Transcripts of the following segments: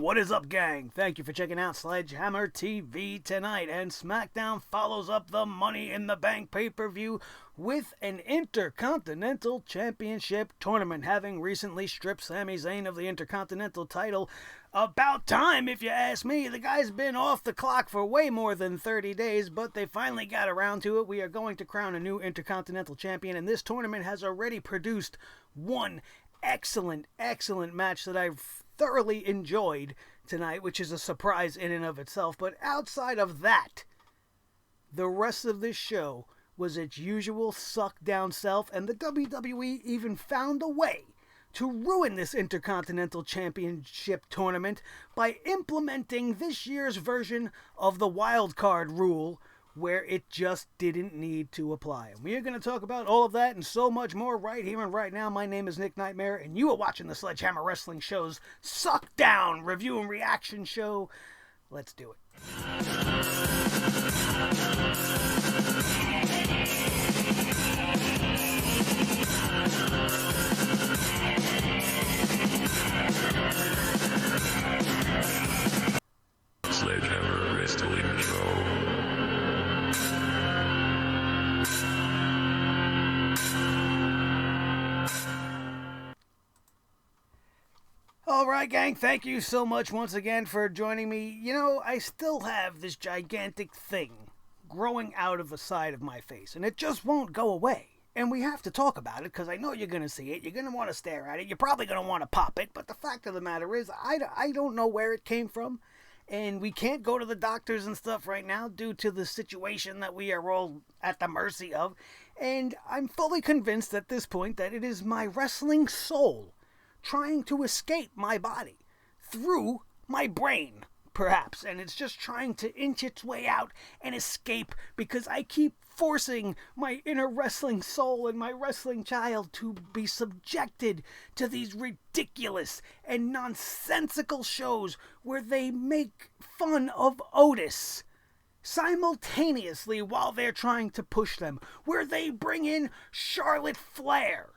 What is up, gang? Thank you for checking out Sledgehammer TV tonight. And Smackdown follows up the Money in the Bank pay-per-view with an Intercontinental Championship tournament, having recently stripped Sami Zayn of the Intercontinental title. About time, if you ask me. The guy's been off the clock for way more than 30 days, but they finally got around to it. We are going to crown a new Intercontinental Champion, and this tournament has already produced one excellent match that I've thoroughly enjoyed tonight, which is a surprise in and of itself. But outside of that, the rest of this show was its usual suck-down self, and the WWE even found a way to ruin this Intercontinental Championship tournament by implementing this year's version of the wild card rule, where it just didn't need to apply. And we are going to talk about all of that and so much more right here and right now. My name is Nick Nightmare, and you are watching the Sledgehammer Wrestling Show's Suck Down review and reaction show. Let's do it. Sledgehammer Wrestling Show. Alright, gang, thank you so much once again for joining me. You know, I still have this gigantic thing growing out of the side of my face, and it just won't go away. And we have to talk about it, because I know you're going to see it, you're going to want to stare at it, you're probably going to want to pop it, but the fact of the matter is, I don't know where it came from, and we can't go to the doctors and stuff right now due to the situation that we are all at the mercy of, and I'm fully convinced at this point that it is my wrestling soul trying to escape my body through my brain, perhaps, and it's just trying to inch its way out and escape because I keep forcing my inner wrestling soul and my wrestling child to be subjected to these ridiculous and nonsensical shows where they make fun of Otis simultaneously while they're trying to push them, where they bring in Charlotte Flair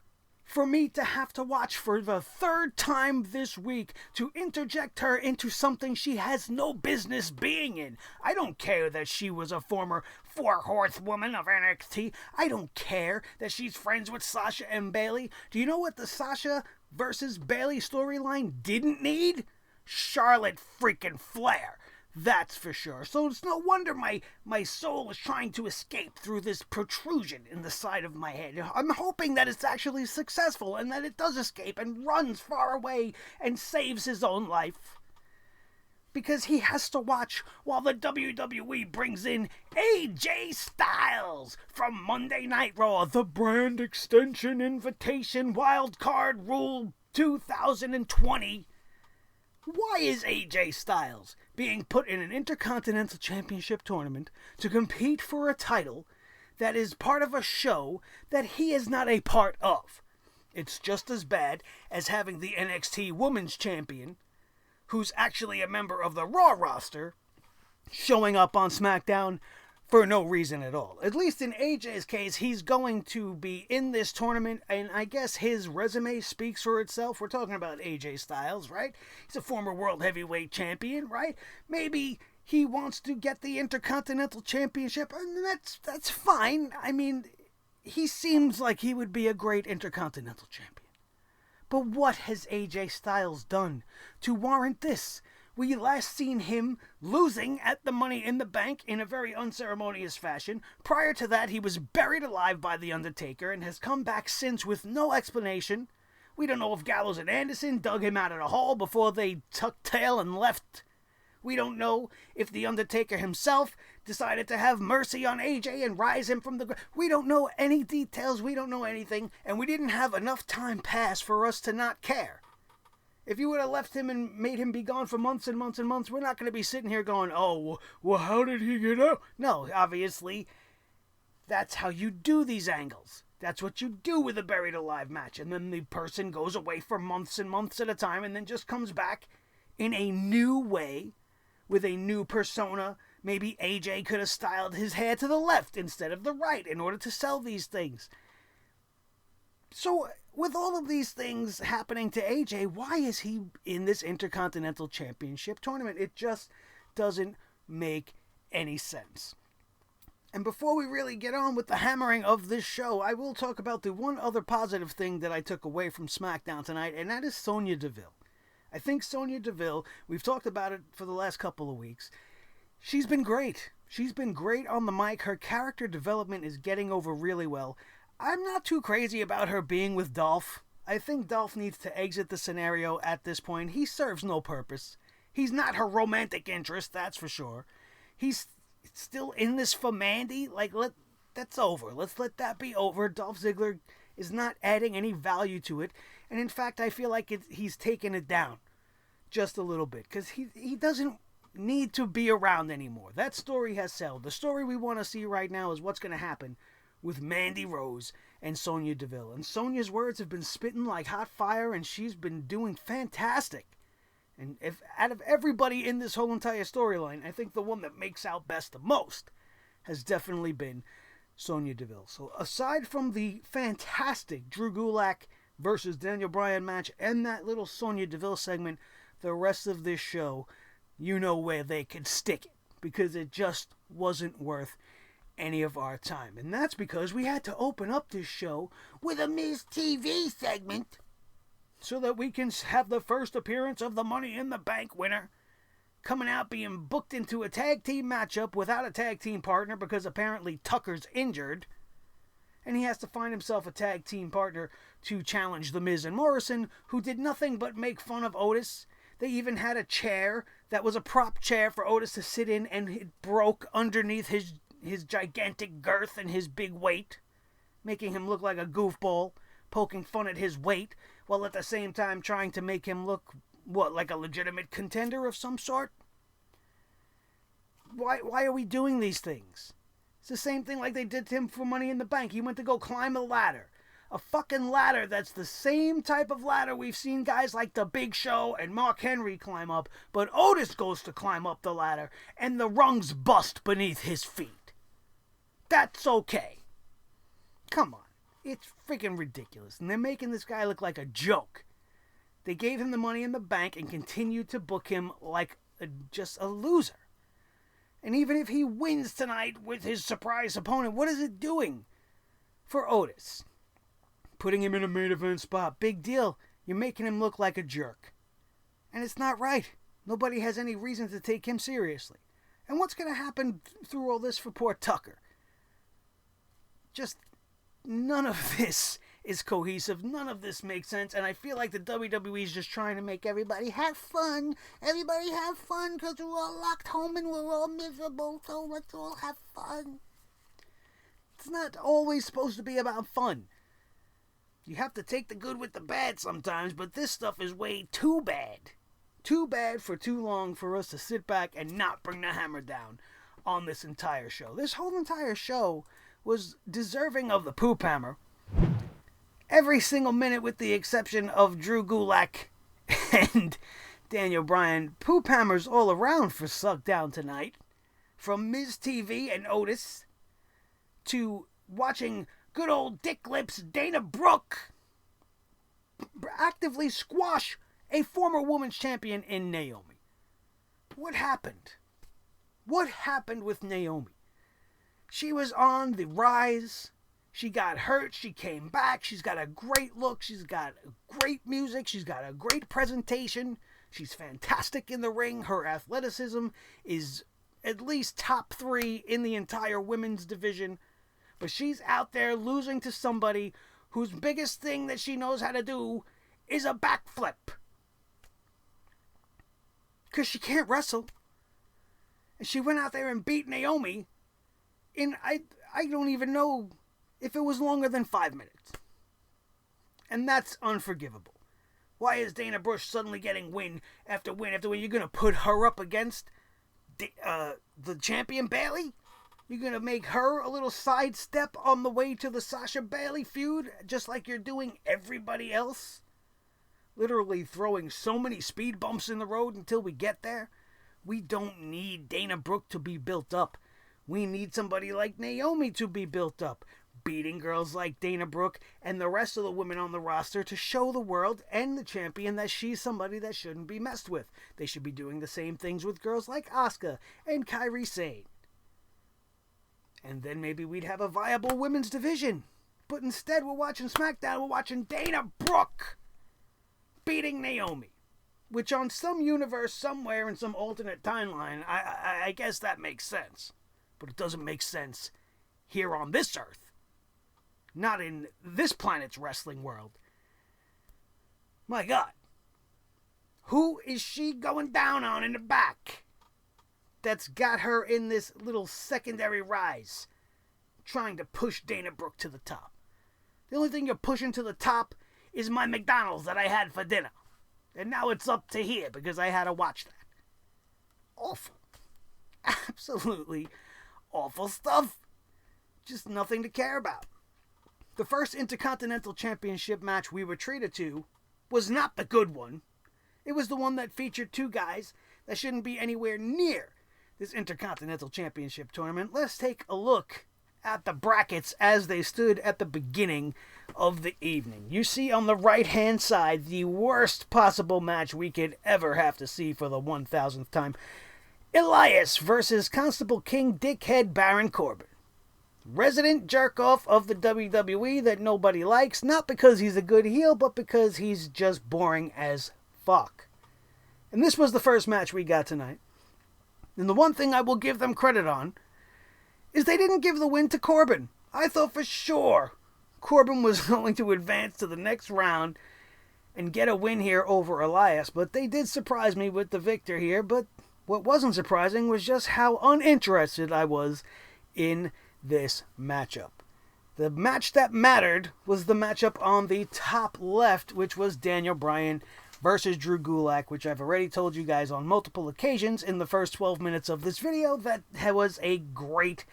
for me to have to watch for the third time this week to interject her into something she has no business being in. I don't care that she was a former four-horsewoman of NXT. I don't care that she's friends with Sasha and Bayley. Do you know what the Sasha versus Bayley storyline didn't need? Charlotte freaking Flair. That's for sure. So it's no wonder my soul is trying to escape through this protrusion in the side of my head. I'm hoping that it's actually successful and that it does escape and runs far away and saves his own life. Because he has to watch while the WWE brings in AJ Styles from Monday Night Raw, the Brand Extension Invitation Wildcard Rule 2020. Why is AJ Styles being put in an Intercontinental Championship tournament to compete for a title that is part of a show that he is not a part of? It's just as bad as having the NXT Women's Champion, who's actually a member of the Raw roster, showing up on SmackDown for no reason at all. At least in AJ's case, he's going to be in this tournament, and I guess his resume speaks for itself. We're talking about AJ Styles, right? He's a former World Heavyweight Champion, right? Maybe he wants to get the Intercontinental Championship, and that's fine. I mean, he seems like he would be a great Intercontinental Champion. But what has AJ Styles done to warrant this? We last seen him losing at the Money in the Bank in a very unceremonious fashion. Prior to that, he was buried alive by The Undertaker and has come back since with no explanation. We don't know if Gallows and Anderson dug him out of the hole before they tucked tail and left. We don't know if The Undertaker himself decided to have mercy on AJ and rise him from the grave. We don't know any details, we don't know anything, and we didn't have enough time pass for us to not care. If you would have left him and made him be gone for months and months and months, we're not going to be sitting here going, oh, well, how did he get out? No, obviously, that's how you do these angles. That's what you do with a buried alive match. And then the person goes away for months and months at a time and then just comes back in a new way with a new persona. Maybe AJ could have styled his hair to the left instead of the right in order to sell these things. So with all of these things happening to AJ, why is he in this Intercontinental Championship tournament? It just doesn't make any sense. And before we really get on with the hammering of this show, I will talk about the one other positive thing that I took away from SmackDown tonight, and that is Sonya Deville. I think Sonya Deville, we've talked about it for the last couple of weeks, she's been great. She's been great on the mic. Her character development is getting over really well. I'm not too crazy about her being with Dolph. I think Dolph needs to exit the scenario at this point. He serves no purpose. He's not her romantic interest, that's for sure. He's still in this for Mandy. That's over. Let's let that be over. Dolph Ziggler is not adding any value to it. And in fact, I feel like he's taken it down just a little bit. Because he doesn't need to be around anymore. That story has sailed. The story we want to see right now is what's going to happen with Mandy Rose and Sonya Deville. And Sonya's words have been spitting like hot fire, and she's been doing fantastic. And if out of everybody in this whole entire storyline, I think the one that makes out best the most has definitely been Sonya Deville. So aside from the fantastic Drew Gulak versus Daniel Bryan match and that little Sonya Deville segment, the rest of this show, you know where they could stick it, because it just wasn't worth any of our time. And that's because we had to open up this show with a Miz TV segment so that we can have the first appearance of the Money in the Bank winner coming out being booked into a tag team matchup without a tag team partner because apparently Tucker's injured. And he has to find himself a tag team partner to challenge The Miz and Morrison, who did nothing but make fun of Otis. They even had a chair that was a prop chair for Otis to sit in, and it broke underneath his gigantic girth and his big weight, making him look like a goofball, poking fun at his weight, while at the same time trying to make him look, like a legitimate contender of some sort? Why are we doing these things? It's the same thing like they did to him for Money in the Bank. He went to go climb a ladder. A fucking ladder that's the same type of ladder we've seen guys like The Big Show and Mark Henry climb up, but Otis goes to climb up the ladder, and the rungs bust beneath his feet. That's okay. Come on. It's freaking ridiculous. And they're making this guy look like a joke. They gave him the Money in the Bank and continued to book him like just a loser. And even if he wins tonight with his surprise opponent, what is it doing for Otis? Putting him in a main event spot. Big deal. You're making him look like a jerk. And it's not right. Nobody has any reason to take him seriously. And what's going to happen through all this for poor Tucker? Just none of this is cohesive. None of this makes sense. And I feel like the WWE is just trying to make everybody have fun. Everybody have fun because we're all locked home and we're all miserable. So let's all have fun. It's not always supposed to be about fun. You have to take the good with the bad sometimes, but this stuff is way too bad. Too bad for too long for us to sit back and not bring the hammer down on this entire show. This whole entire show was deserving of the poop hammer. Every single minute with the exception of Drew Gulak and Daniel Bryan. Poop hammers all around for SmackDown tonight. From Miz TV and Otis to watching good old Dick Lips Dana Brooke actively squash a former women's champion in Naomi. What happened? What happened with Naomi? She was on the rise. She got hurt. She came back. She's got a great look. She's got great music. She's got a great presentation. She's fantastic in the ring. Her athleticism is at least top 3 in the entire women's division. But she's out there losing to somebody whose biggest thing that she knows how to do is a backflip. Because she can't wrestle. And she went out there and beat Naomi in, I don't even know if it was longer than 5 minutes. And that's unforgivable. Why is Dana Brooke suddenly getting win after win after win? You're going to put her up against the champion Bayley? You're going to make her a little sidestep on the way to the Sasha Bayley feud, just like you're doing everybody else? Literally throwing so many speed bumps in the road until we get there? We don't need Dana Brooke to be built up. We need somebody like Naomi to be built up. beating girls like Dana Brooke and the rest of the women on the roster to show the world and the champion that she's somebody that shouldn't be messed with. They should be doing the same things with girls like Asuka and Kairi Sane. And then maybe we'd have a viable women's division. But instead, we're watching SmackDown, we're watching Dana Brooke beating Naomi. Which on some universe somewhere in some alternate timeline, I guess that makes sense. But it doesn't make sense here on this earth. Not in this planet's wrestling world. My God. Who is she going down on in the back? That's got her in this little secondary rise. Trying to push Dana Brooke to the top. The only thing you're pushing to the top is my McDonald's that I had for dinner. And now it's up to here because I had to watch that. Awful. Absolutely awful stuff. Just nothing to care about. The first Intercontinental Championship match we were treated to was not the good one. It was the one that featured two guys that shouldn't be anywhere near this Intercontinental Championship tournament. Let's take a look at the brackets as they stood at the beginning of the evening. You see on the right-hand side the worst possible match we could ever have to see for the 1,000th time. Elias versus Constable King Dickhead Baron Corbin. Resident jerk-off of the WWE that nobody likes, not because he's a good heel, but because he's just boring as fuck. And this was the first match we got tonight. And the one thing I will give them credit on is they didn't give the win to Corbin. I thought for sure Corbin was going to advance to the next round and get a win here over Elias, but they did surprise me with the victor here. But what wasn't surprising was just how uninterested I was in this matchup. The match that mattered was the matchup on the top left, which was Daniel Bryan versus Drew Gulak, which I've already told you guys on multiple occasions in the first 12 minutes of this video that was a great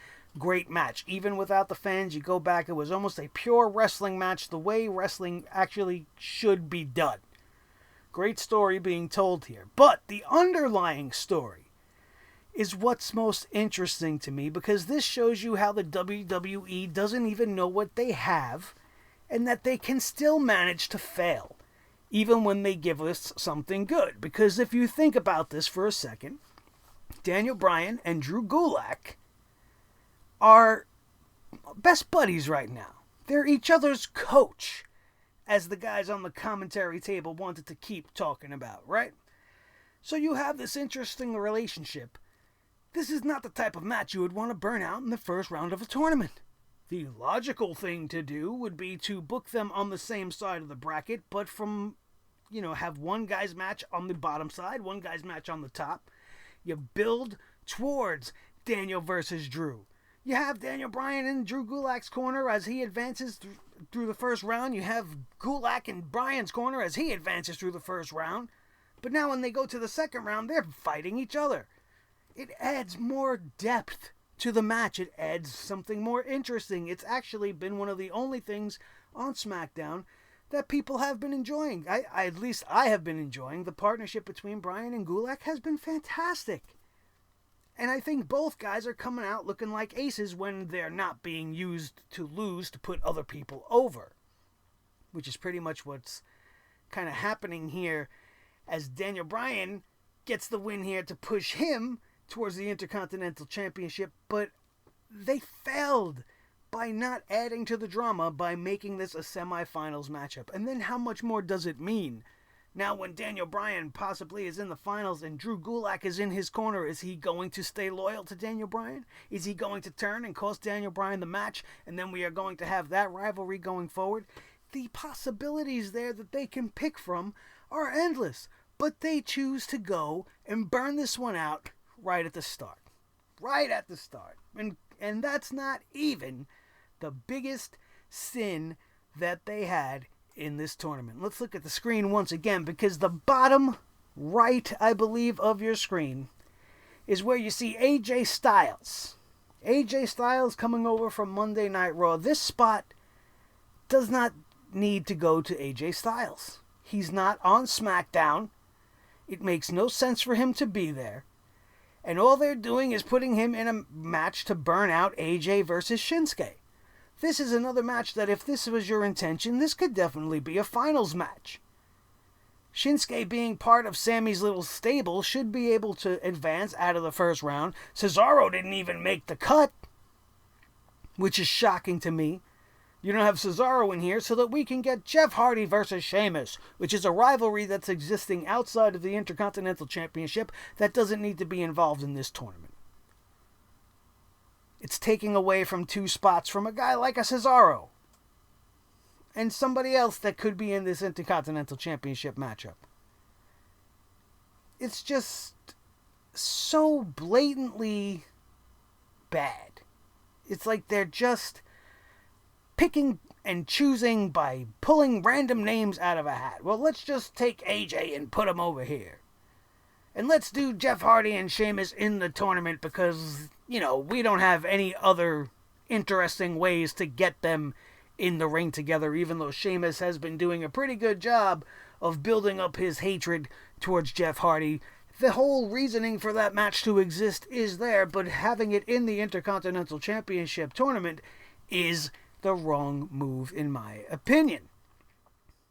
match. Even without the fans, you go back, it was almost a pure wrestling match, the way wrestling actually should be done. Great story being told here. But the underlying story is what's most interesting to me, because this shows you how the WWE doesn't even know what they have and that they can still manage to fail even when they give us something good. Because if you think about this for a second, Daniel Bryan and Drew Gulak are best buddies right now. They're each other's coach, as the guys on the commentary table wanted to keep talking about, right? So you have this interesting relationship. This is not the type of match you would want to burn out in the first round of a tournament. The logical thing to do would be to book them on the same side of the bracket, but from, have one guy's match on the bottom side, one guy's match on the top. You build towards Daniel versus Drew. You have Daniel Bryan in Drew Gulak's corner as he advances through the first round. You have Gulak in Bryan's corner as he advances through the first round. But now when they go to the second round, they're fighting each other. It adds more depth to the match. It adds something more interesting. It's actually been one of the only things on SmackDown that people have been enjoying. At least I have been enjoying. The partnership between Bryan and Gulak has been fantastic. And I think both guys are coming out looking like aces when they're not being used to lose to put other people over. Which is pretty much what's kind of happening here as Daniel Bryan gets the win here to push him towards the Intercontinental Championship. But they failed by not adding to the drama by making this a semifinals matchup. And then how much more does it mean? Now when Daniel Bryan possibly is in the finals and Drew Gulak is in his corner, is he going to stay loyal to Daniel Bryan? Is he going to turn and cost Daniel Bryan the match, and then we are going to have that rivalry going forward? The possibilities there that they can pick from are endless, but they choose to go and burn this one out right at the start. Right at the start. And that's not even the biggest sin that they had in this tournament. Let's look at the screen once again, because the bottom right, I believe, of your screen is where you see AJ Styles. AJ Styles coming over from Monday Night Raw. This spot does not need to go to AJ Styles. He's not on SmackDown. It makes no sense for him to be there. And all they're doing is putting him in a match to burn out AJ versus Shinsuke. This is another match that if this was your intention, this could definitely be a finals match. Shinsuke, being part of Sammy's little stable, should be able to advance out of the first round. Cesaro didn't even make the cut, which is shocking to me. You don't have Cesaro in here so that we can get Jeff Hardy versus Sheamus, which is a rivalry that's existing outside of the Intercontinental Championship that doesn't need to be involved in this tournament. It's taking away from 2 spots from a guy like a Cesaro and somebody else that could be in this Intercontinental Championship matchup. It's just so blatantly bad. It's like they're just picking and choosing by pulling random names out of a hat. Well, let's just take AJ and put him over here. And let's do Jeff Hardy and Sheamus in the tournament because, we don't have any other interesting ways to get them in the ring together, even though Sheamus has been doing a pretty good job of building up his hatred towards Jeff Hardy. The whole reasoning for that match to exist is there, but having it in the Intercontinental Championship tournament is the wrong move, in my opinion.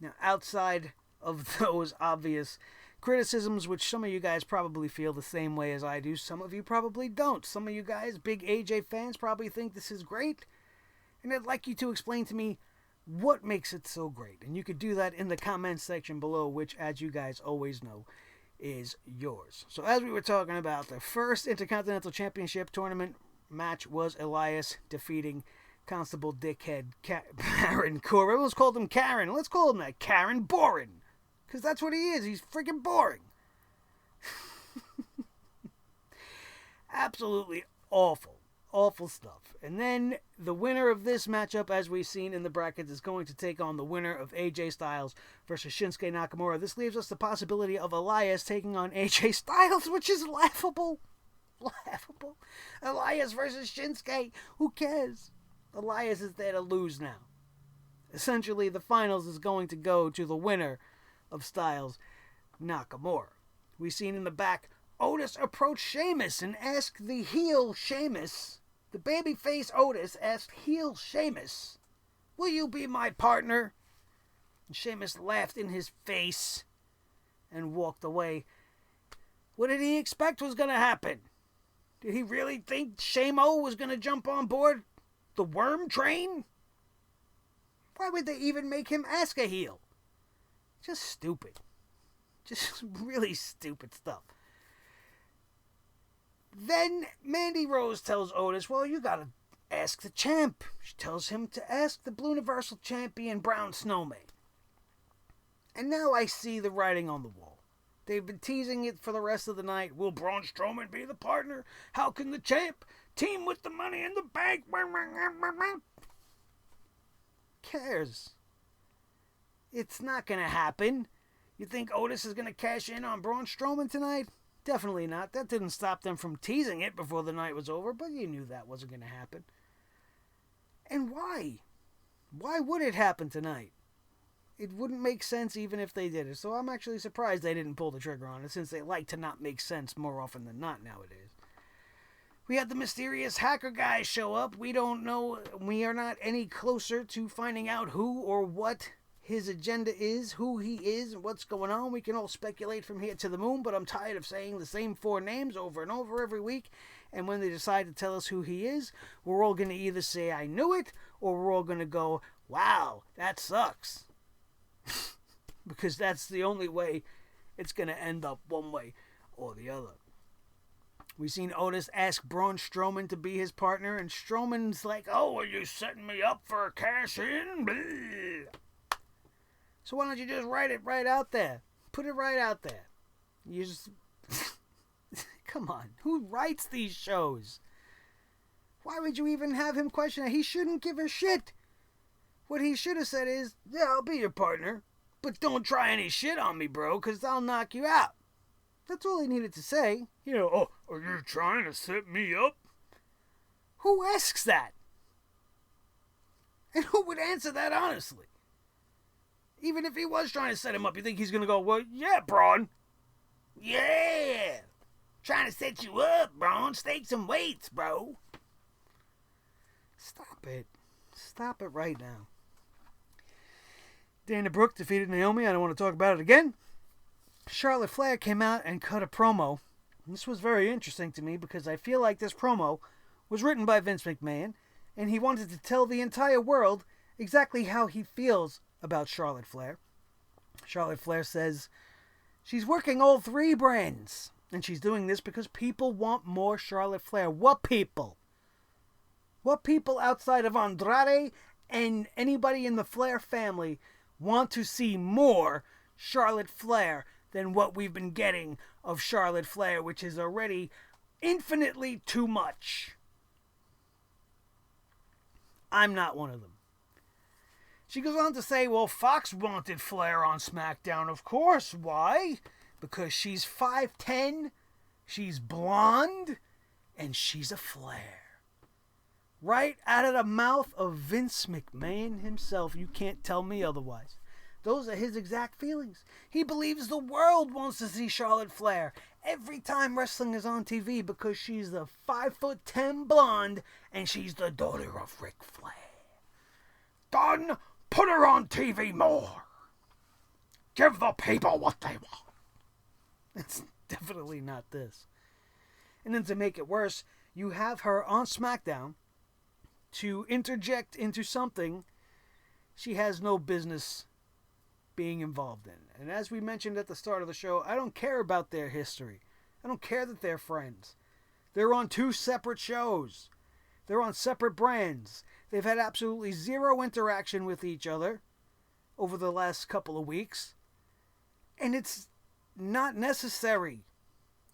Now, outside of those obvious criticisms, which some of you guys probably feel the same way as I do, some of you probably don't. Some of you guys, big AJ fans, probably think this is great. And I'd like you to explain to me what makes it so great. And you could do that in the comments section below, which, as you guys always know, is yours. So as we were talking about, the first Intercontinental Championship tournament match was Elias defeating Constable Dickhead Baron Corbin. Let's call him Karen. Let's call him that. Karen Boring. Because that's what he is. He's freaking boring. Absolutely awful. Awful stuff. And then the winner of this matchup, as we've seen in the brackets, is going to take on the winner of AJ Styles versus Shinsuke Nakamura. This leaves us the possibility of Elias taking on AJ Styles, which is laughable. Laughable. Elias versus Shinsuke. Who cares? Elias is there to lose now. Essentially, the finals is going to go to the winner of Styles Nakamura. We've seen in the back Otis approach Sheamus and ask the heel Sheamus, the babyface Otis asked heel Sheamus, "Will you be my partner?" And Sheamus laughed in his face and walked away. What did he expect was going to happen? Did he really think Shame-O was going to jump on board the worm train? Why would they even make him ask a heel? Just stupid. Just really stupid stuff. Then Mandy Rose tells Otis, well, you gotta ask the champ. She tells him to ask the Blue Universal Champion Braun Strowman. And now I see the writing on the wall. They've been teasing it for the rest of the night. Will Braun Strowman be the partner? How can the champ team with the Money in the Bank? Cares? It's not gonna happen. You think Otis is gonna cash in on Braun Strowman tonight? Definitely not. That didn't stop them from teasing it before the night was over, but you knew that wasn't going to happen. And why? Why would it happen tonight? It wouldn't make sense even if they did it. So I'm actually surprised they didn't pull the trigger on it, since they like to not make sense more often than not nowadays. We had the mysterious hacker guy show up. We don't know. We are not any closer to finding out who or what his agenda is, who he is, and what's going on. We can all speculate from here to the moon, but I'm tired of saying the same 4 names over and over every week. And when they decide to tell us who he is, we're all going to either say, I knew it, or we're all going to go, wow, that sucks. Because that's the only way it's going to end up, one way or the other. We've seen Otis ask Braun Strowman to be his partner, and Strowman's like, oh, are you setting me up for a cash-in? Blah. So why don't you just write it right out there? Put it right out there. You just... Come on. Who writes these shows? Why would you even have him question it? He shouldn't give a shit. What he should have said is, yeah, I'll be your partner, but don't try any shit on me, bro, because I'll knock you out. That's all he needed to say. You know, oh, are you trying to set me up? Who asks that? And who would answer that honestly? Even if he was trying to set him up, you think he's going to go, well, yeah, Braun. Yeah. Trying to set you up, Braun. Stake some weights, bro. Stop it. Stop it right now. Dana Brooke defeated Naomi. I don't want to talk about it again. Charlotte Flair came out and cut a promo. This was very interesting to me because I feel like this promo was written by Vince McMahon, and he wanted to tell the entire world exactly how he feels about Charlotte Flair. Charlotte Flair says she's working all three brands, and she's doing this because people want more Charlotte Flair. What people? What people outside of Andrade and anybody in the Flair family want to see more Charlotte Flair than what we've been getting of Charlotte Flair, which is already infinitely too much? I'm not one of them. She goes on to say, well, Fox wanted Flair on SmackDown, of course. Why? Because she's 5'10", she's blonde, and she's a Flair. Right out of the mouth of Vince McMahon himself. You can't tell me otherwise. Those are his exact feelings. He believes the world wants to see Charlotte Flair every time wrestling is on TV because she's the 5'10" blonde and she's the daughter of Ric Flair. Done. Put her on TV more. Give the people what they want. It's definitely not this. And then to make it worse, you have her on SmackDown to interject into something she has no business being involved in. And as we mentioned at the start of the show, I don't care about their history. I don't care that they're friends. They're on two separate shows. They're on separate brands. They've had absolutely zero interaction with each other over the last couple of weeks. And it's not necessary.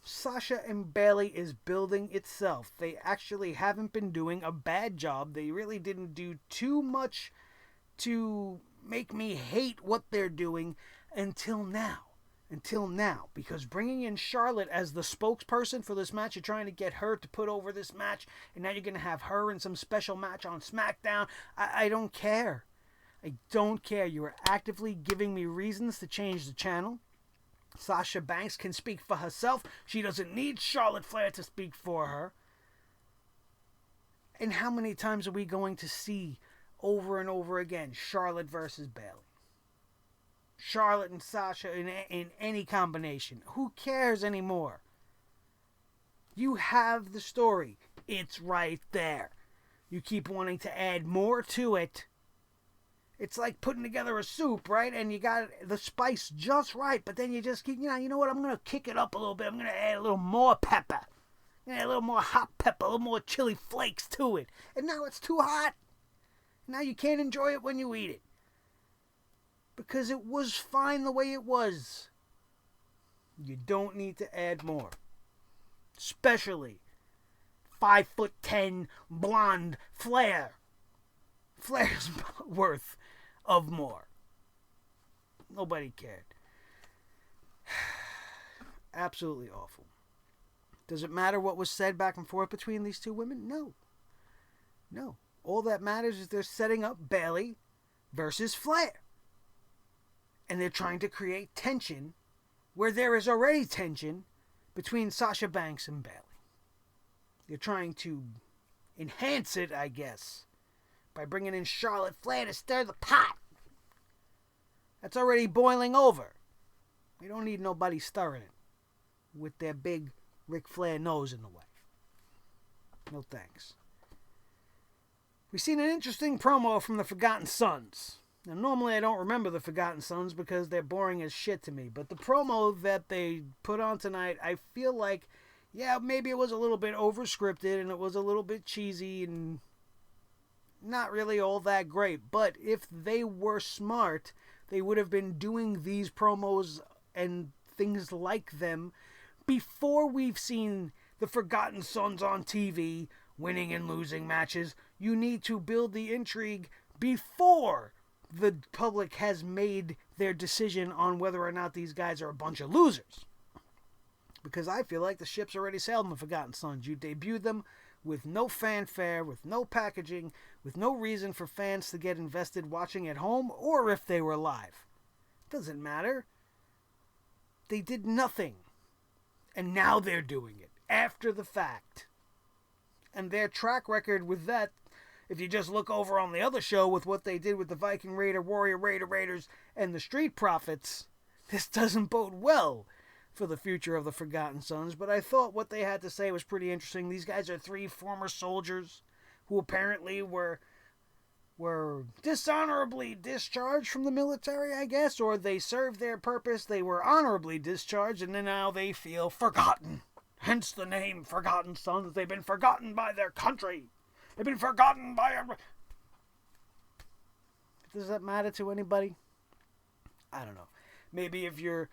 Sasha and Bayley is building itself. They actually haven't been doing a bad job. They really didn't do too much to make me hate what they're doing until now. Because bringing in Charlotte as the spokesperson for this match, you're trying to get her to put over this match, and now you're going to have her in some special match on SmackDown. I don't care. I don't care. You are actively giving me reasons to change the channel. Sasha Banks can speak for herself. She doesn't need Charlotte Flair to speak for her. And how many times are we going to see over and over again Charlotte versus Bayley? Charlotte and Sasha in any combination. Who cares anymore? You have the story. It's right there. You keep wanting to add more to it. It's like putting together a soup, right? And you got the spice just right, but then you just keep, you know what? I'm going to kick it up a little bit. I'm going to add a little more pepper. A little more hot pepper, a little more chili flakes to it. And now it's too hot. Now you can't enjoy it when you eat it. Because it was fine the way it was. You don't need to add more. Especially 5'10" blonde Flair. Flair's worth of more. Nobody cared. Absolutely awful. Does it matter what was said back and forth between these two women? No. No. All that matters is they're setting up Bayley versus Flair. And they're trying to create tension where there is already tension between Sasha Banks and Bayley. They're trying to enhance it, I guess, by bringing in Charlotte Flair to stir the pot. That's already boiling over. We don't need nobody stirring it with their big Ric Flair nose in the way. No thanks. We've seen an interesting promo from the Forgotten Sons. Now, normally I don't remember the Forgotten Sons because they're boring as shit to me. But the promo that they put on tonight, I feel like, yeah, maybe it was a little bit over-scripted and it was a little bit cheesy and not really all that great. But if they were smart, they would have been doing these promos and things like them before we've seen the Forgotten Sons on TV winning and losing matches. You need to build the intrigue before the public has made their decision on whether or not these guys are a bunch of losers. Because I feel like the ship's already sailed in the Forgotten Sons. You debuted them with no fanfare, with no packaging, with no reason for fans to get invested watching at home or if they were live. Doesn't matter. They did nothing. And now they're doing it after the fact. And their track record with that if you just look over on the other show with what they did with the Viking Raider, Warrior Raider Raiders, and the Street Profits, this doesn't bode well for the future of the Forgotten Sons. But I thought what they had to say was pretty interesting. These guys are 3 former soldiers who apparently were dishonorably discharged from the military, I guess, or they served their purpose, they were honorably discharged, and then now they feel forgotten. Hence the name Forgotten Sons. They've been forgotten by their country. They've been forgotten by Does that matter to anybody? I don't know. Maybe if you're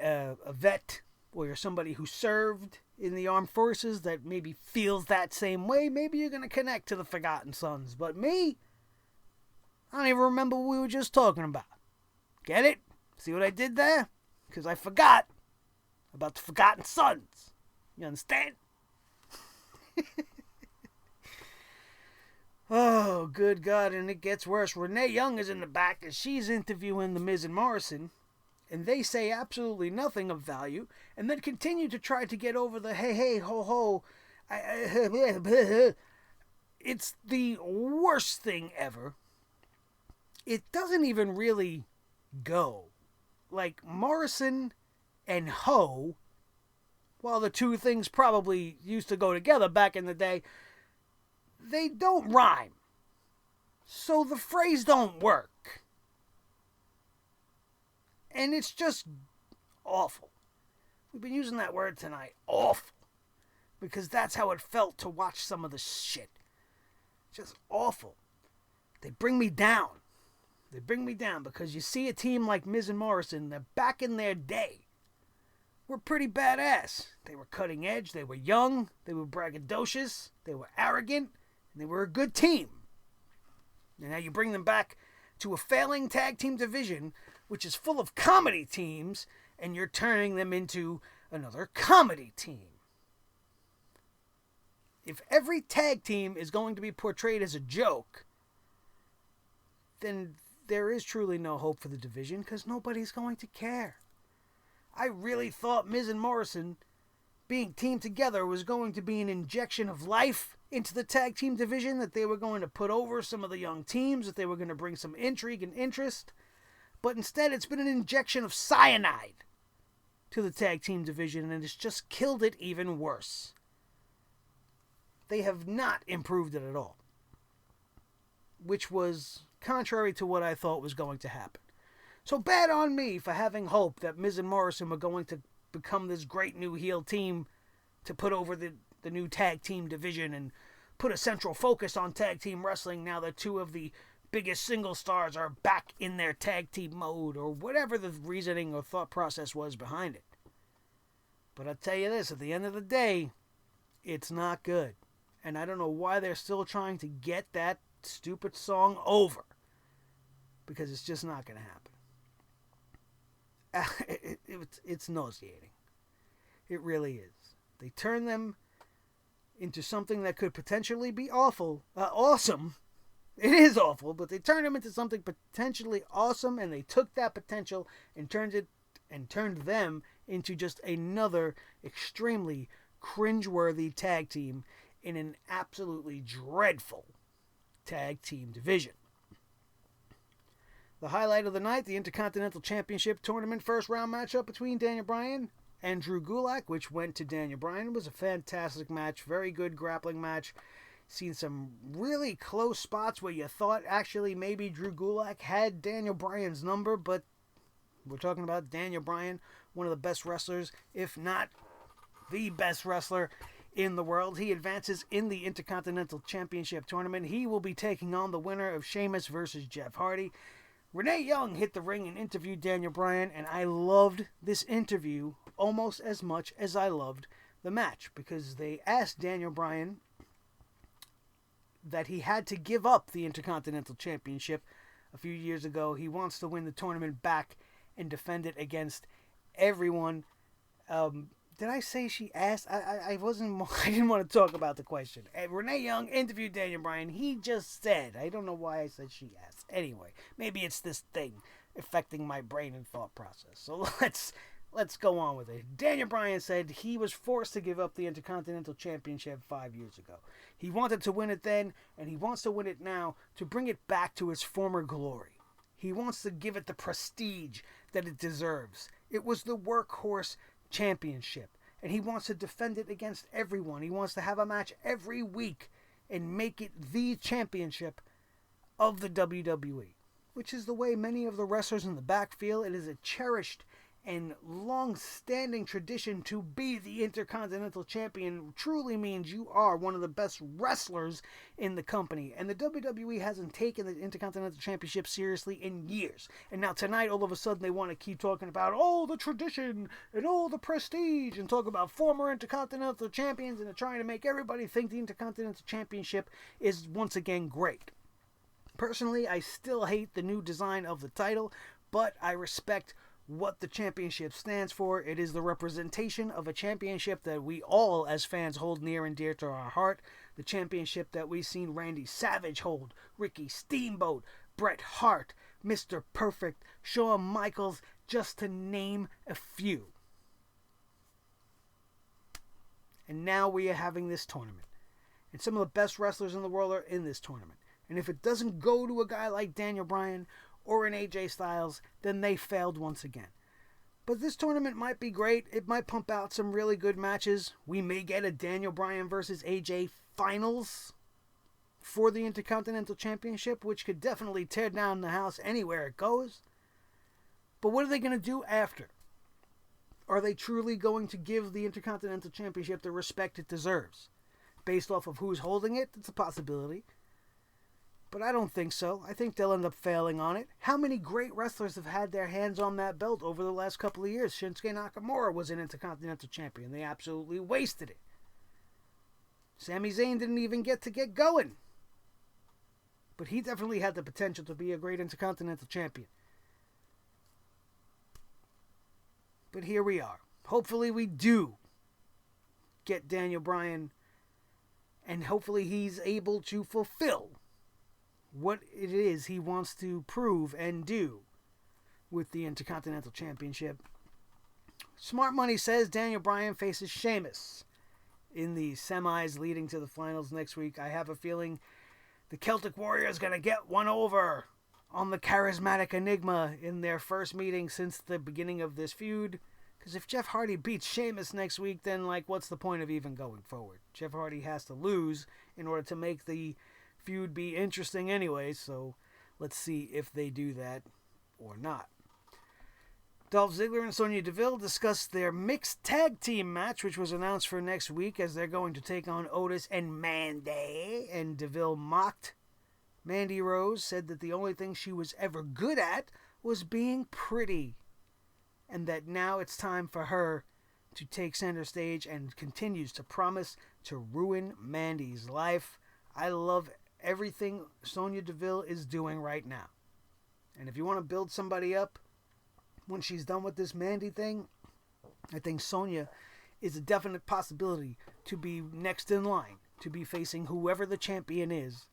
a vet or you're somebody who served in the armed forces that maybe feels that same way, maybe you're going to connect to the Forgotten Sons. But me, I don't even remember what we were just talking about. Get it? See what I did there? Because I forgot about the Forgotten Sons. You understand? Oh, good God, and it gets worse. Renee Young is in the back as she's interviewing The Miz and Morrison, and they say absolutely nothing of value, and then continue to try to get over the hey, ho, ho. It's the worst thing ever. It doesn't even really go. Like, Morrison and ho, while the two things probably used to go together back in the day, they don't rhyme. So the phrase don't work. And it's just awful. We've been using that word tonight. Awful. Because that's how it felt to watch some of the shit. Just awful. They bring me down. They bring me down because you see a team like Miz and Morrison that back in their day were pretty badass. They were cutting edge. They were young. They were braggadocious. They were arrogant. And they were a good team. And now you bring them back to a failing tag team division, which is full of comedy teams, and you're turning them into another comedy team. If every tag team is going to be portrayed as a joke, then there is truly no hope for the division because nobody's going to care. I really thought Miz and Morrison being teamed together was going to be an injection of life into the tag team division, that they were going to put over some of the young teams, that they were going to bring some intrigue and interest. But instead, it's been an injection of cyanide to the tag team division, and it's just killed it even worse. They have not improved it at all, which was contrary to what I thought was going to happen. So bad on me for having hope that Miz and Morrison were going to become this great new heel team to put over the new tag team division and put a central focus on tag team wrestling now that 2 of the biggest single stars are back in their tag team mode, or whatever the reasoning or thought process was behind it. But I'll tell you this, at the end of the day, it's not good. And I don't know why they're still trying to get that stupid song over, because it's just not going to happen. It's nauseating. It really is. They turn them into something that could potentially be awesome. It is awful, but they turned them into something potentially awesome, and they took that potential and turned them into just another extremely cringeworthy tag team in an absolutely dreadful tag team division. The highlight of the night, the Intercontinental Championship Tournament first round matchup between Daniel Bryan and Drew Gulak, which went to Daniel Bryan. It was a fantastic match, very good grappling match. Seen some really close spots where you thought actually maybe Drew Gulak had Daniel Bryan's number, but we're talking about Daniel Bryan, one of the best wrestlers, if not the best wrestler in the world. He advances in the Intercontinental Championship Tournament. He will be taking on the winner of Sheamus versus Jeff Hardy. Renee Young hit the ring and interviewed Daniel Bryan, and I loved this interview almost as much as I loved the match, because they asked Daniel Bryan that he had to give up the Intercontinental Championship a few years ago. He wants to win the tournament back and defend it against everyone. Did I say she asked? I didn't want to talk about the question. Renee Young interviewed Daniel Bryan. He just said. I don't know why I said she asked. Anyway, maybe it's this thing affecting my brain and thought process. So let's let's go on with it. Daniel Bryan said he was forced to give up the Intercontinental Championship 5 years ago. He wanted to win it then, and he wants to win it now to bring it back to its former glory. He wants to give it the prestige that it deserves. It was the workhorse championship, and he wants to defend it against everyone. He wants to have a match every week and make it the championship of the WWE, which is the way many of the wrestlers in the back feel. It is a cherished and long-standing tradition to be the Intercontinental Champion. Truly means you are one of the best wrestlers in the company. And the WWE hasn't taken the Intercontinental Championship seriously in years. And now tonight, all of a sudden, they want to keep talking about all the tradition and all the prestige and talk about former Intercontinental Champions, and they're trying to make everybody think the Intercontinental Championship is once again great. Personally, I still hate the new design of the title, but I respect what the championship stands for. It is the representation of a championship that we all as fans hold near and dear to our heart. The championship that we've seen Randy Savage hold, Ricky Steamboat, Bret Hart, Mr. Perfect, Shawn Michaels, just to name a few. And now we are having this tournament. And some of the best wrestlers in the world are in this tournament. And if it doesn't go to a guy like Daniel Bryan or an AJ Styles, then they failed once again. But this tournament might be great. It might pump out some really good matches. We may get a Daniel Bryan versus AJ finals for the Intercontinental Championship, which could definitely tear down the house anywhere it goes. But what are they going to do after? Are they truly going to give the Intercontinental Championship the respect it deserves? Based off of who's holding it, it's a possibility. But I don't think so. I think they'll end up failing on it. How many great wrestlers have had their hands on that belt over the last couple of years? Shinsuke Nakamura was an Intercontinental Champion. They absolutely wasted it. Sami Zayn didn't even get going. But he definitely had the potential to be a great Intercontinental Champion. But here we are. Hopefully we do get Daniel Bryan, and hopefully he's able to fulfill what it is he wants to prove and do with the Intercontinental Championship. Smart Money says Daniel Bryan faces Sheamus in the semis leading to the finals next week. I have a feeling the Celtic Warrior is going to get one over on the charismatic Enigma in their first meeting since the beginning of this feud. Because if Jeff Hardy beats Sheamus next week, then what's the point of even going forward? Jeff Hardy has to lose in order to make the feud be interesting anyway, so let's see if they do that or not. Dolph Ziggler and Sonya Deville discussed their mixed tag team match, which was announced for next week, as they're going to take on Otis and Mandy, and Deville mocked. Mandy Rose said that the only thing she was ever good at was being pretty, and that now it's time for her to take center stage, and continues to promise to ruin Mandy's life. I love everything Sonya Deville is doing right now. And if you want to build somebody up when she's done with this Mandy thing, I think Sonya is a definite possibility to be next in line, to be facing whoever the champion is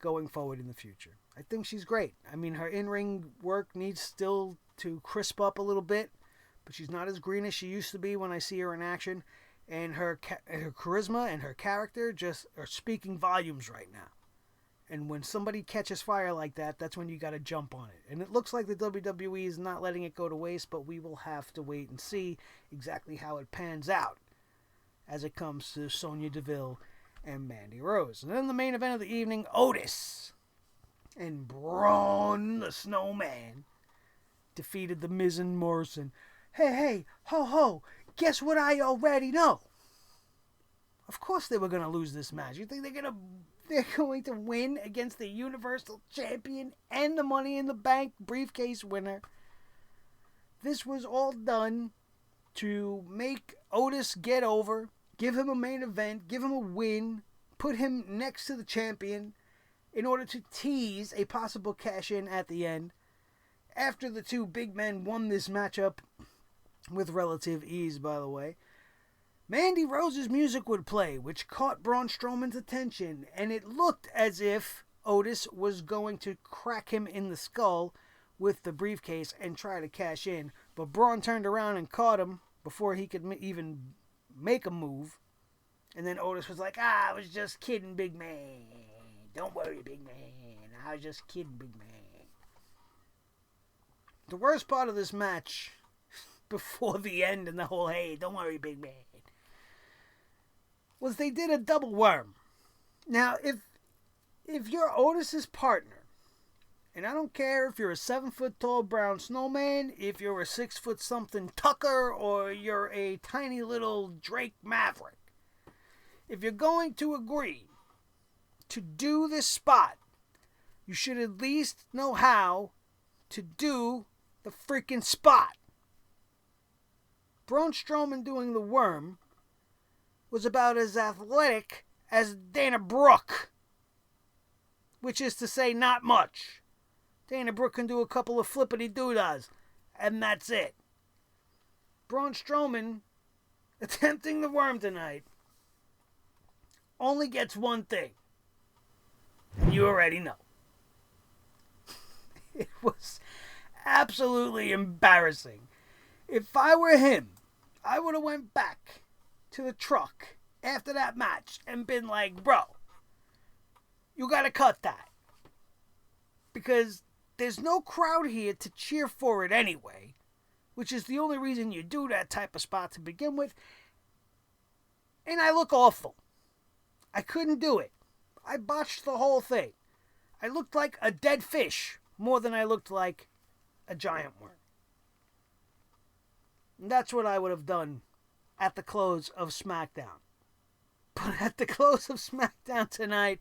going forward in the future. I think she's great. I mean, her in-ring work needs still to crisp up a little bit, but she's not as green as she used to be when I see her in action. And her charisma and her character just are speaking volumes right now. And when somebody catches fire like that, that's when you got to jump on it. And it looks like the WWE is not letting it go to waste, but we will have to wait and see exactly how it pans out as it comes to Sonya Deville and Mandy Rose. And then the main event of the evening, Otis and Braun the Snowman defeated The Miz and Morrison. Hey, ho, ho, guess what I already know? Of course they were going to lose this match. You think they're going to win against the Universal Champion and the Money in the Bank briefcase winner? This was all done to make Otis get over, give him a main event, give him a win, put him next to the champion in order to tease a possible cash-in at the end. After the two big men won this matchup, with relative ease, by the way, Mandy Rose's music would play, which caught Braun Strowman's attention, and it looked as if Otis was going to crack him in the skull with the briefcase and try to cash in. But Braun turned around and caught him before he could even make a move. And then Otis was like, I was just kidding, big man. Don't worry, big man. I was just kidding, big man. The worst part of this match, before the end and the whole, hey, don't worry, big man, was they did a double worm. Now, if you're Otis's partner, and I don't care if you're a 7-foot-tall brown snowman, if you're a 6-foot-something Tucker, or you're a tiny little Drake Maverick, if you're going to agree to do this spot, you should at least know how to do the freaking spot. Braun Strowman doing the worm was about as athletic as Dana Brooke, which is to say not much. Dana Brooke can do a couple of flippity-doo-dahs, and that's it. Braun Strowman, attempting the worm tonight, only gets one thing. And you already know. It was absolutely embarrassing. If I were him, I would have went back to the truck after that match and been like, bro, you gotta cut that. Because there's no crowd here to cheer for it anyway, which is the only reason you do that type of spot to begin with. And I look awful. I couldn't do it. I botched the whole thing. I looked like a dead fish more than I looked like a giant worm. And that's what I would have done at the close of SmackDown. But at the close of SmackDown tonight,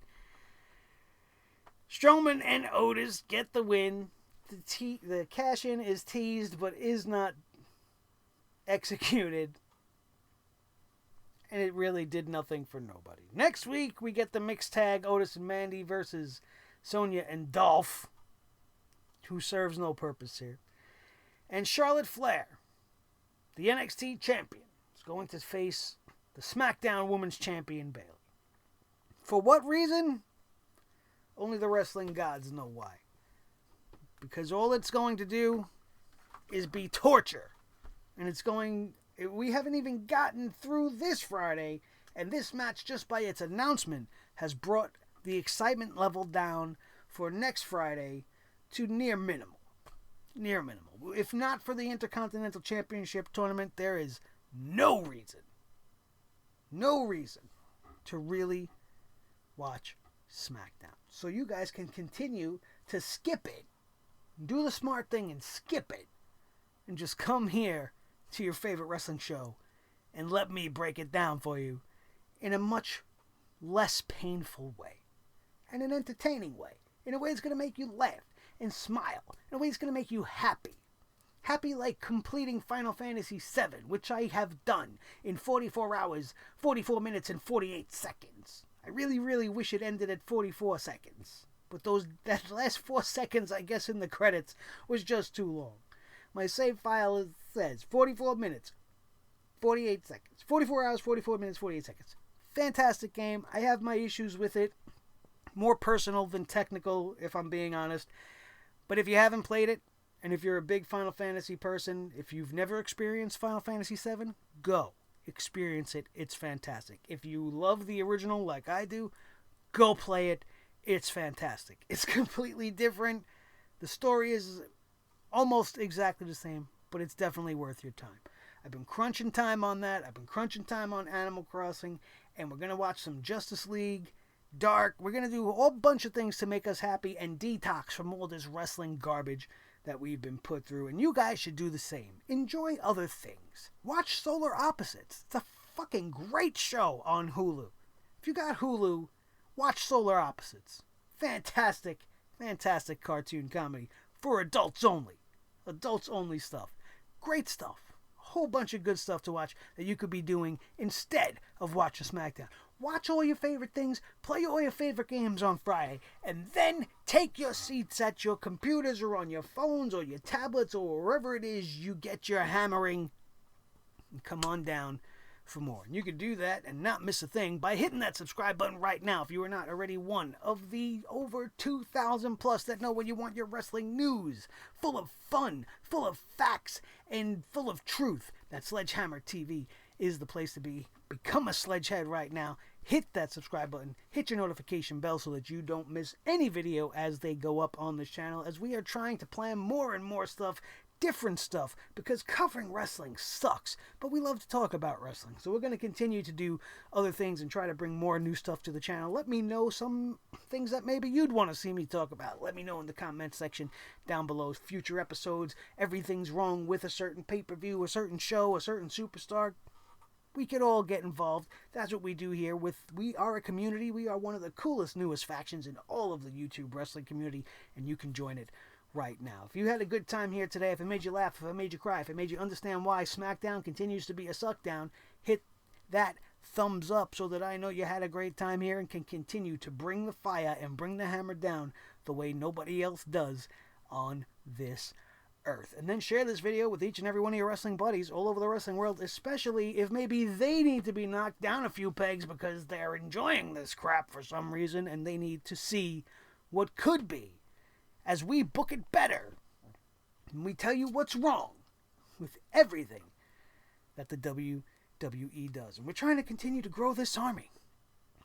Strowman and Otis get the win. The cash-in is teased but is not executed. And it really did nothing for nobody. Next week, we get the mixed tag Otis and Mandy versus Sonya and Dolph, who serves no purpose here. And Charlotte Flair, the NXT champion, is going to face the SmackDown Women's Champion, Bayley. For what reason? Only the wrestling gods know why. Because all it's going to do is be torture. And we haven't even gotten through this Friday, and this match, just by its announcement, has brought the excitement level down for next Friday to near minimal. Near minimal. If not for the Intercontinental Championship tournament, there is no reason to really watch SmackDown. So you guys can continue to skip it. Do the smart thing and skip it. And just come here to your favorite wrestling show and let me break it down for you in a much less painful way. And an entertaining way. In a way that's going to make you laugh and smile. In a way that's going to make you happy. Happy like completing Final Fantasy VII, which I have done in 44 hours, 44 minutes, and 48 seconds. I really, really wish it ended at 44 seconds. But that last 4 seconds, I guess, in the credits was just too long. My save file says 44 minutes, 48 seconds. 44 hours, 44 minutes, 48 seconds. Fantastic game. I have my issues with it. More personal than technical, if I'm being honest. But if you haven't played it, and if you're a big Final Fantasy person, if you've never experienced Final Fantasy VII, go. Experience it. It's fantastic. If you love the original like I do, go play it. It's fantastic. It's completely different. The story is almost exactly the same, but it's definitely worth your time. I've been crunching time on that. I've been crunching time on Animal Crossing, and we're going to watch some Justice League, Dark. We're going to do a whole bunch of things to make us happy and detox from all this wrestling garbage that we've been put through, and you guys should do the same. Enjoy other things. Watch Solar Opposites. It's a fucking great show on Hulu. If you got Hulu, watch Solar Opposites. Fantastic, fantastic cartoon comedy for adults only. Adults only stuff. Great stuff. A whole bunch of good stuff to watch that you could be doing instead of watching SmackDown. Watch all your favorite things, play all your favorite games on Friday, and then take your seats at your computers or on your phones or your tablets or wherever it is you get your hammering, and come on down for more. And you can do that and not miss a thing by hitting that subscribe button right now if you are not already one of the over 2,000 plus that know when you want your wrestling news. Full of fun, full of facts, and full of truth. That Sledgehammer TV is the place to be. Become a Sledgehead right now. Hit that subscribe button. Hit your notification bell so that you don't miss any video as they go up on this channel, as we are trying to plan more and more stuff, different stuff, because covering wrestling sucks, but we love to talk about wrestling. So we're going to continue to do other things and try to bring more new stuff to the channel. Let me know some things that maybe you'd want to see me talk about. Let me know in the comment section down below. Future episodes, everything's wrong with a certain pay-per-view, a certain show, a certain superstar. We could all get involved. That's what we do here. We are a community. We are one of the coolest, newest factions in all of the YouTube wrestling community, and you can join it right now. If you had a good time here today, if it made you laugh, if it made you cry, if it made you understand why SmackDown continues to be a suckdown, hit that thumbs up so that I know you had a great time here and can continue to bring the fire and bring the hammer down the way nobody else does on this earth. And then share this video with each and every one of your wrestling buddies all over the wrestling world, especially if maybe they need to be knocked down a few pegs because they're enjoying this crap for some reason and they need to see what could be, as we book it better, and we tell you what's wrong with everything that the WWE does. And we're trying to continue to grow this army.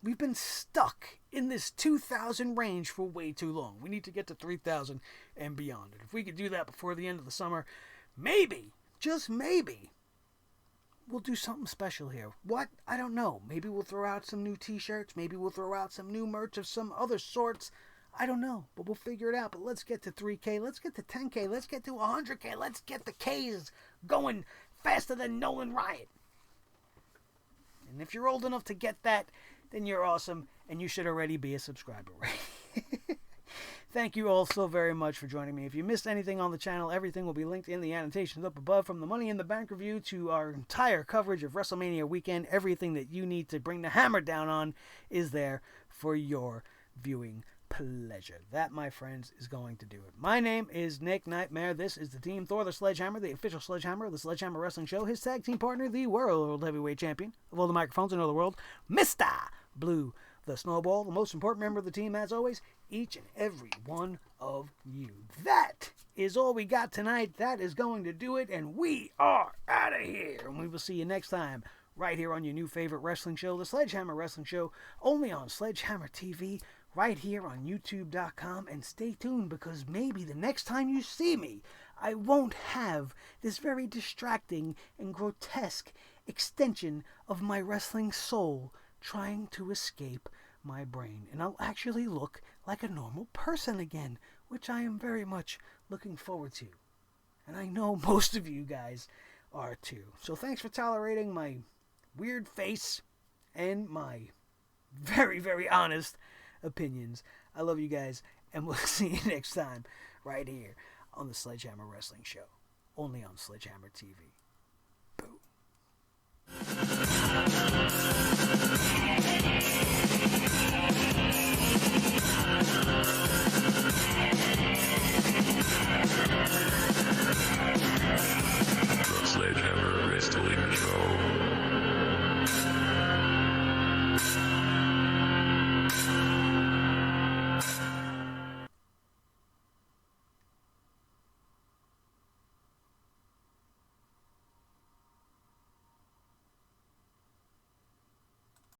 We've been stuck in this 2,000 range for way too long. We need to get to 3,000 and beyond. And if we could do that before the end of the summer, maybe, just maybe, we'll do something special here. What? I don't know. Maybe we'll throw out some new t-shirts. Maybe we'll throw out some new merch of some other sorts. I don't know, but we'll figure it out. But let's get to 3K, let's get to 10K, let's get to 100K, let's get the Ks going faster than Nolan Riot. And if you're old enough to get that, then you're awesome, and you should already be a subscriber, right? Thank you all so very much for joining me. If you missed anything on the channel, everything will be linked in the annotations up above, from the Money in the Bank review to our entire coverage of WrestleMania weekend. Everything that you need to bring the hammer down on is there for your viewing pleasure. That, my friends, is going to do it. My name is Nick Nightmare. This is the Team Thor, the Sledgehammer, the official Sledgehammer of the Sledgehammer Wrestling Show. His tag team partner, the World Heavyweight Champion of all the microphones in all the world, Mr. Blue the Snowball, the most important member of the team, as always, each and every one of you. That is all we got tonight. That is going to do it, and we are out of here. And we will see you next time right here on your new favorite wrestling show, the Sledgehammer Wrestling Show, only on Sledgehammer TV, right here on YouTube.com. And stay tuned, because maybe the next time you see me, I won't have this very distracting and grotesque extension of my wrestling soul trying to escape my brain. And I'll actually look like a normal person again, which I am very much looking forward to. And I know most of you guys are too. So thanks for tolerating my weird face and my very, very honest opinions. I love you guys, and we'll see you next time right here on the Sledgehammer Wrestling Show, only on Sledgehammer TV. Boom.